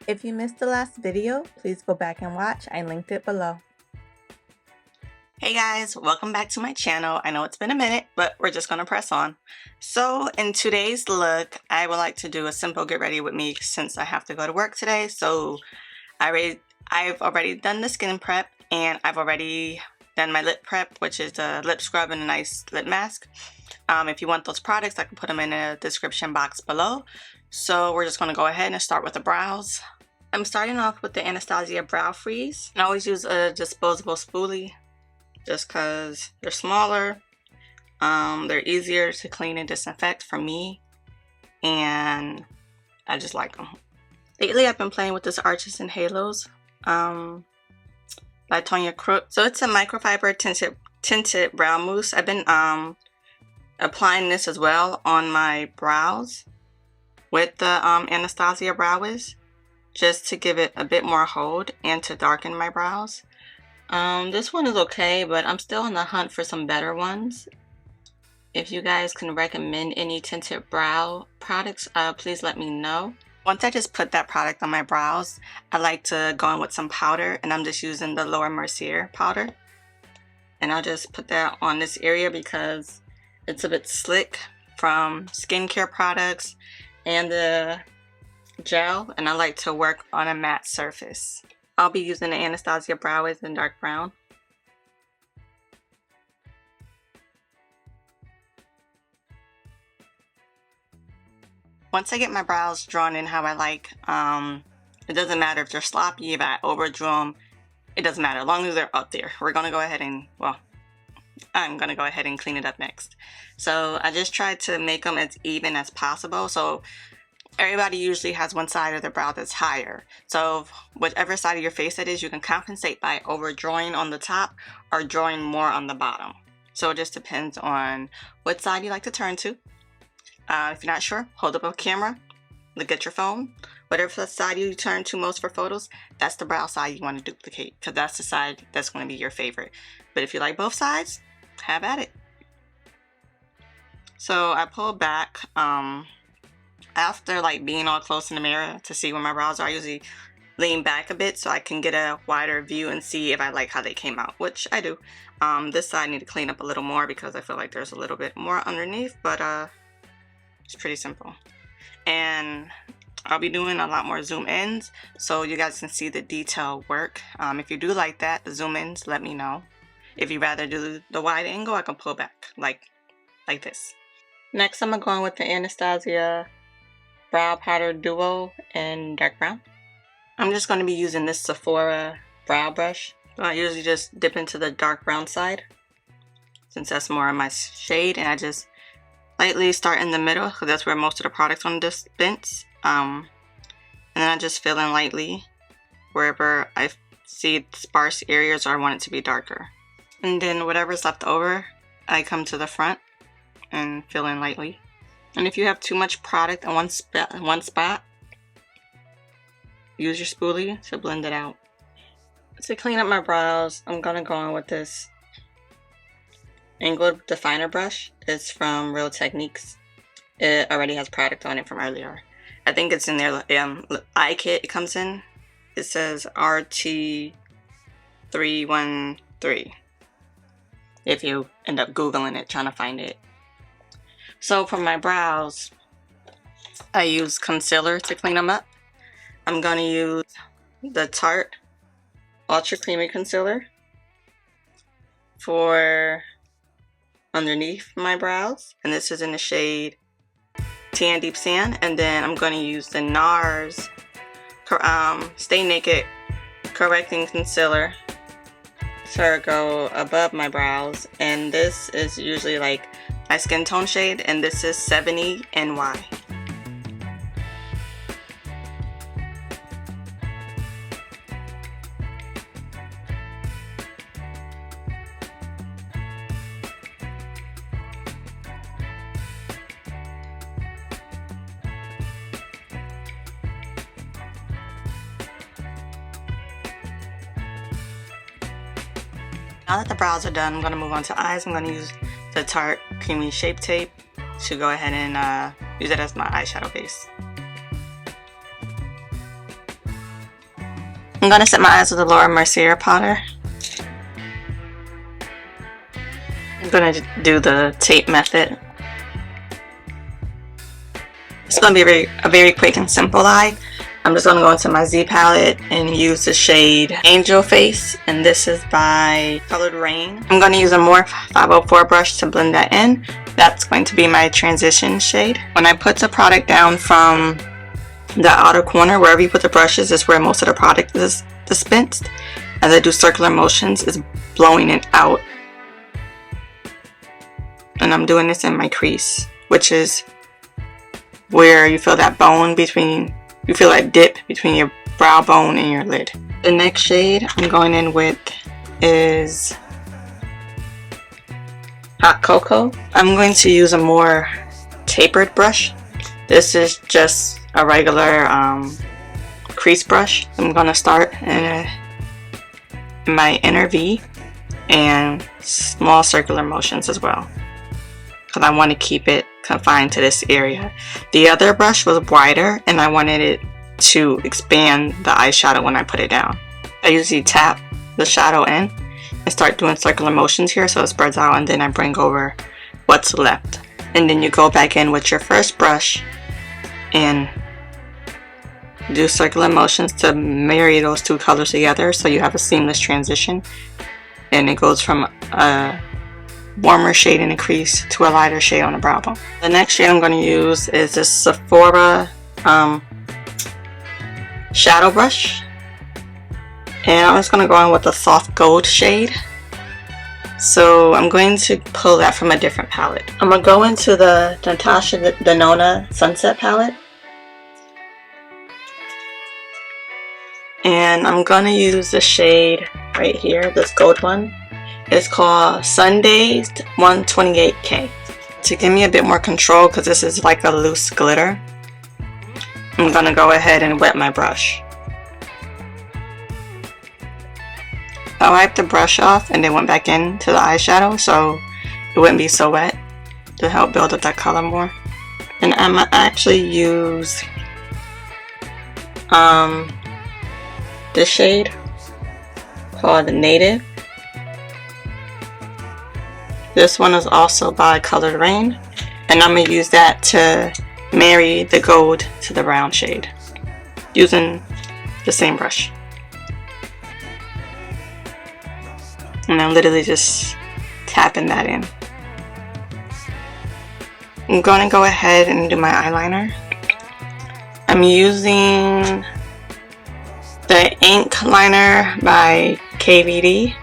If you missed the last video, please go back and watch. I linked it below. Hey guys, welcome back to my channel. I know it's been a minute, but we're just gonna press on. So in today's look, I would like to do a simple get ready with me since I have to go to work today. So I've already done the skin prep and I've already done my lip prep, which is a lip scrub and a nice lip mask. If you want those products, I can put them in the description box below. So we're just gonna go ahead and start with the brows. I'm starting off with the Anastasia Brow Freeze. I always use a disposable spoolie, just because they're smaller, they're easier to clean and disinfect for me, and I just like them. Lately I've been playing with this Arches and Halos by Tonya Crooks. So it's a microfiber tinted brow mousse. I've been applying this as well on my brows with the Anastasia Brow Wiz, just to give it a bit more hold and to darken my brows. This one is okay, but I'm still on the hunt for some better ones. If you guys can recommend any tinted brow products, please let me know. Once I just put that product on my brows, I like to go in with some powder, and I'm just using the Lower Mercier powder. And I'll just put that on this area because it's a bit slick from skincare products and the gel, and I like to work on a matte surface. I'll be using the Anastasia Brow Wiz in dark brown. Once I get my brows drawn in how I like, it doesn't matter if they're sloppy, if I overdrew them, it doesn't matter, as long as they're up there. We're gonna go ahead and, well, I'm gonna go ahead and clean it up next. So I just tried to make them as even as possible. So everybody usually has one side of their brow that's higher. So whichever side of your face it is, you can compensate by overdrawing on the top or drawing more on the bottom. So it just depends on what side you like to turn to. If you're not sure, hold up a camera, look at your phone. Whatever side you turn to most for photos, that's the brow side you want to duplicate, because that's the side that's going to be your favorite. But if you like both sides, have at it. So I pull back. After like being all close in the mirror to see where my brows are, I usually lean back a bit so I can get a wider view and see if I like how they came out, which I do. This side I need to clean up a little more because I feel like there's a little bit more underneath, but it's pretty simple. And I'll be doing a lot more zoom ins so you guys can see the detail work. If you do like that, the zoom ins, let me know. If you rather do the wide angle, I can pull back like this. Next, I'm going with the Anastasia Brow Powder Duo in dark brown. I'm just going to be using this Sephora brow brush. I usually just dip into the dark brown side since that's more of my shade, and I just lightly start in the middle because that's where most of the product's on this dispense. And then I just fill in lightly wherever I see sparse areas or I want it to be darker. And then whatever's left over, I come to the front and fill in lightly. And if you have too much product in one spot, use your spoolie to blend it out. To clean up my brows, I'm gonna go in with this angled definer brush. It's from Real Techniques. It already has product on it from earlier. I think it's in their eye kit it comes in. It says RT313 if you end up Googling it trying to find it. So for my brows, I use concealer to clean them up. I'm going to use the Tarte Ultra Creamy Concealer for underneath my brows. And this is in the shade Tan Deep Sand. And then I'm going to use the Nars Stay Naked Correcting Concealer to go above my brows. And this is usually like my skin tone shade, and this is 70 NY. Now that the brows are done, I'm going to move on to eyes. I'm going to use the Tarte Creamy Shape Tape to go ahead and use it as my eyeshadow base. I'm gonna set my eyes with the Laura Mercier powder. I'm gonna do the tape method. It's gonna be a very quick and simple eye. I'm just gonna go into my Z palette and use the shade Angel Face, and this is by Colored Rain. I'm gonna use a more 504 brush to blend that in. That's going to be my transition shade. When I put the product down from the outer corner, wherever you put the brushes is where most of the product is dispensed. As I do circular motions, it's blowing it out. And I'm doing this in my crease, which is where you feel that bone between, you feel that dip between your brow bone and your lid. The next shade I'm going in with is Hot Cocoa. I'm going to use a more tapered brush. This is just a regular crease brush. I'm going to start in my inner V and small circular motions as well, because I want to keep it confined to this area. The other brush was wider and I wanted it to expand the eyeshadow when I put it down. I usually tap the shadow in and start doing circular motions here so it spreads out, and then I bring over what's left. And then you go back in with your first brush and do circular motions to marry those two colors together so you have a seamless transition, and it goes from a warmer shade in the crease to a lighter shade on the brow bone. The next shade I'm going to use is this Sephora shadow brush, and I'm just going to go in with a soft gold shade. So I'm going to pull that from a different palette. I'm going to go into the Natasha Denona Sunset palette, and I'm going to use the shade right here, this gold one. It's called Sundazed 128K. To give me a bit more control, because this is like a loose glitter, I'm going to go ahead and wet my brush. I wiped the brush off and then went back into the eyeshadow so it wouldn't be so wet, to help build up that color more. And I'm going to actually use this shade called the Native. This one is also by Colored Rain, and I'm going to use that to marry the gold to the brown shade using the same brush. And I'm literally just tapping that in. I'm going to go ahead and do my eyeliner. I'm using the Ink Liner by KVD.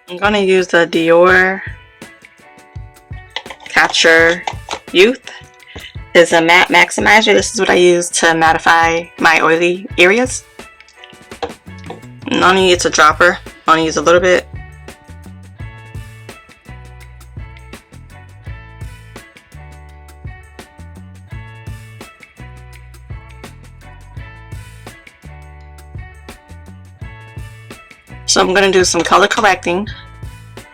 I'm going to use the Dior Capture Youth. It's a matte maximizer. This is what I use to mattify my oily areas. And only it's a dropper. I only use a little bit. So I'm going to do some color correcting.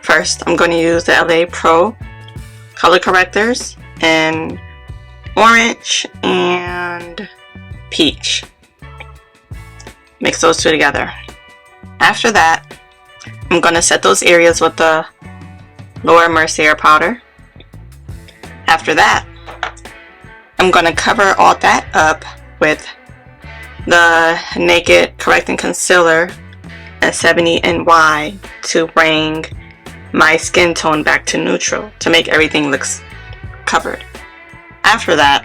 First, I'm going to use the LA Pro color correctors in orange and peach. Mix those two together. After that, I'm going to set those areas with the Laura Mercier powder. After that, I'm going to cover all that up with the Naked Correcting Concealer at 70 NY to bring my skin tone back to neutral, to make everything look covered. After that,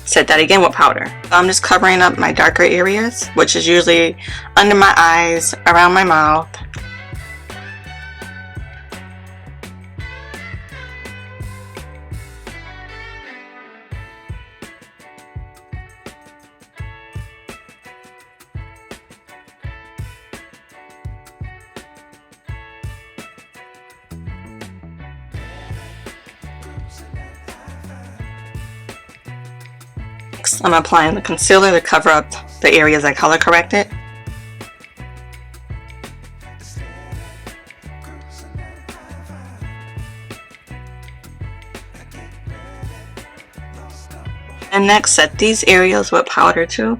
set that again with powder. So I'm just covering up my darker areas, which is usually under my eyes, around my mouth. Next, I'm applying the concealer to cover up the areas I color corrected. And next, set these areas with powder too.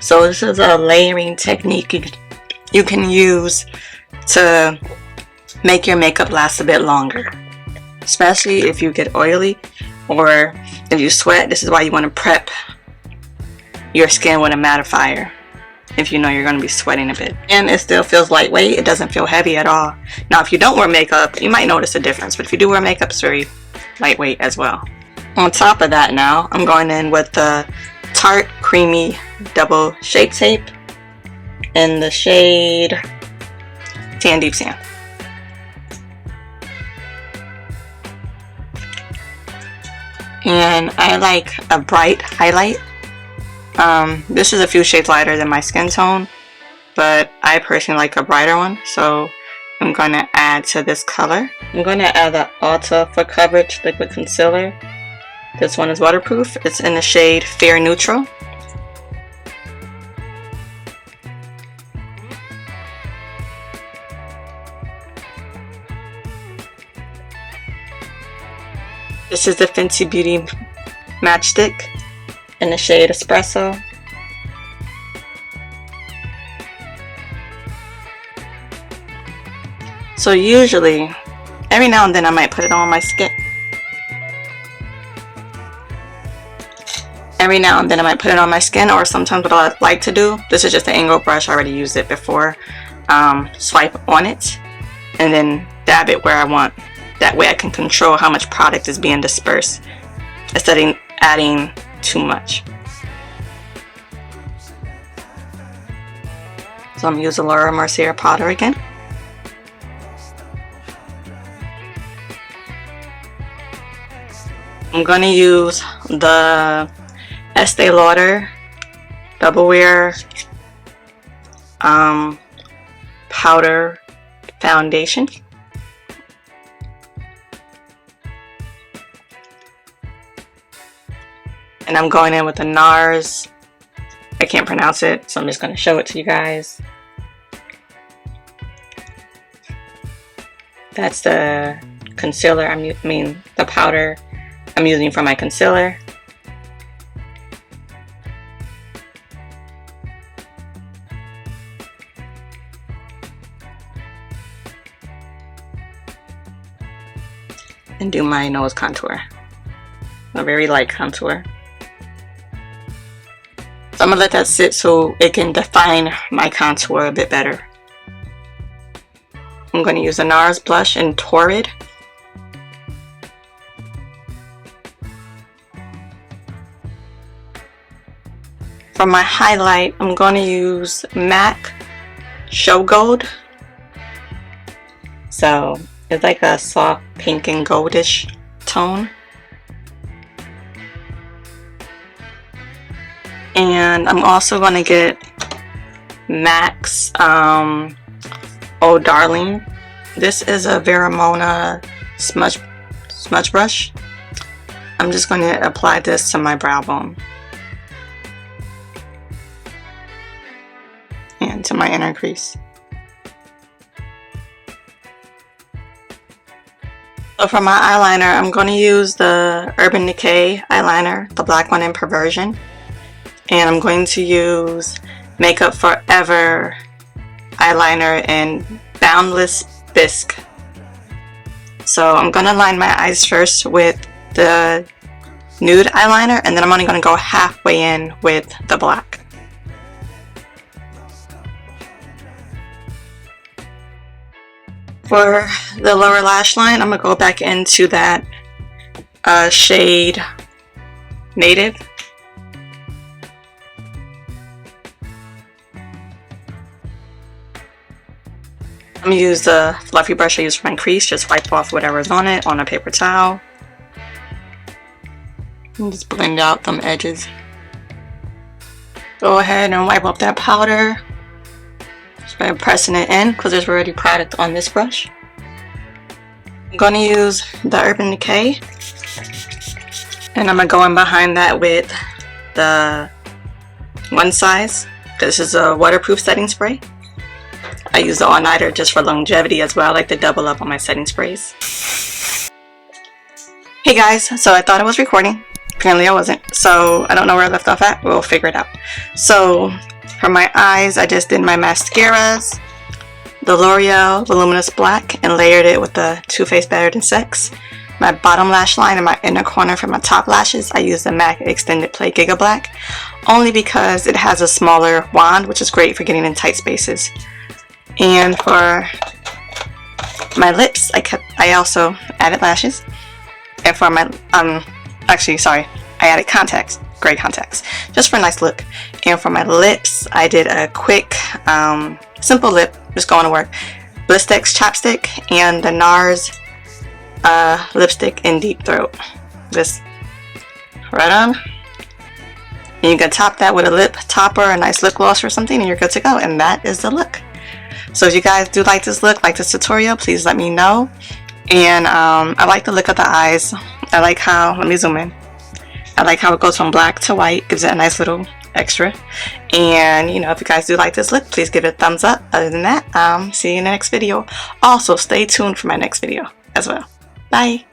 So this is a layering technique you can use to make your makeup last a bit longer. Especially if you get oily or if you sweat. This is why you want to prep your skin with a mattifier if you know you're going to be sweating a bit. And it still feels lightweight. It doesn't feel heavy at all. Now if you don't wear makeup, you might notice a difference, but if you do wear makeup, it's very lightweight as well. On top of that, now I'm going in with the Tarte Creamy Double Shape Tape in the shade Tan Deep Sand. And I like a bright highlight. This is a few shades lighter than my skin tone, but I personally like a brighter one, so I'm going to add to this color. I'm going to add the Ulta for Coverage Liquid Concealer. This one is waterproof. It's in the shade Fair Neutral. This is the Fenty Beauty Matchstick in the shade Espresso. So usually, every now and then I might put it on my skin. Or sometimes what I like to do, this is just an angled brush, I already used it before, swipe on it and then dab it where I want. That way I can control how much product is being dispersed instead of adding too much. So I'm going to use the Mercier powder again. I'm going to use the Estee Lauder Double Wear Powder Foundation. And I'm going in with the Nars. I can't pronounce it, so I'm just going to show it to you guys. That's the concealer, the powder I'm using for my concealer. And do my nose contour. A very light contour. So I'm going to let that sit so it can define my contour a bit better. I'm going to use the Nars blush in Torrid. For my highlight, I'm going to use MAC Show Gold. So it's like a soft pink and goldish tone. And I'm also going to get MAC's Oh Darling. This is a Veromona smudge brush. I'm just going to apply this to my brow bone and to my inner crease. So for my eyeliner, I'm going to use the Urban Decay eyeliner, the black one in Perversion. And I'm going to use Makeup Forever eyeliner in Boundless Bisque. So I'm going to line my eyes first with the nude eyeliner, and then I'm only going to go halfway in with the black. For the lower lash line, I'm going to go back into that shade Native. I'm going to use the fluffy brush I use for my crease, just wipe off whatever's on it on a paper towel. And just blend out them edges. Go ahead and wipe up that powder. Just by pressing it in, because there's already product on this brush. I'm going to use the Urban Decay. And I'm going to go in behind that with the one size. This is a waterproof setting spray. I use the all-nighter just for longevity as well. I like to double up on my setting sprays. Hey guys, so I thought I was recording. Apparently I wasn't. So I don't know where I left off at. We'll figure it out. So for my eyes, I just did my mascaras, the L'Oreal Voluminous Black, and layered it with the Too Faced Better Than Sex. My bottom lash line and my inner corner for my top lashes, I use the MAC Extended Play Giga Black, only because it has a smaller wand, which is great for getting in tight spaces. And for my lips, I also added lashes. And for my I added contacts, gray contacts, just for a nice look. And for my lips, I did a quick, simple lip, just going to work. Blistex chapstick and the Nars lipstick in Deep Throat. Just right on. And you can top that with a lip topper, a nice lip gloss or something, and you're good to go. And that is the look. So if you guys do like this look, like this tutorial, please let me know. And I like the look of the eyes. I like how, let me zoom in. I like how it goes from black to white, gives it a nice little extra. And you know, if you guys do like this look, please give it a thumbs up. Other than that, see you in the next video. Also, stay tuned for my next video as well. Bye.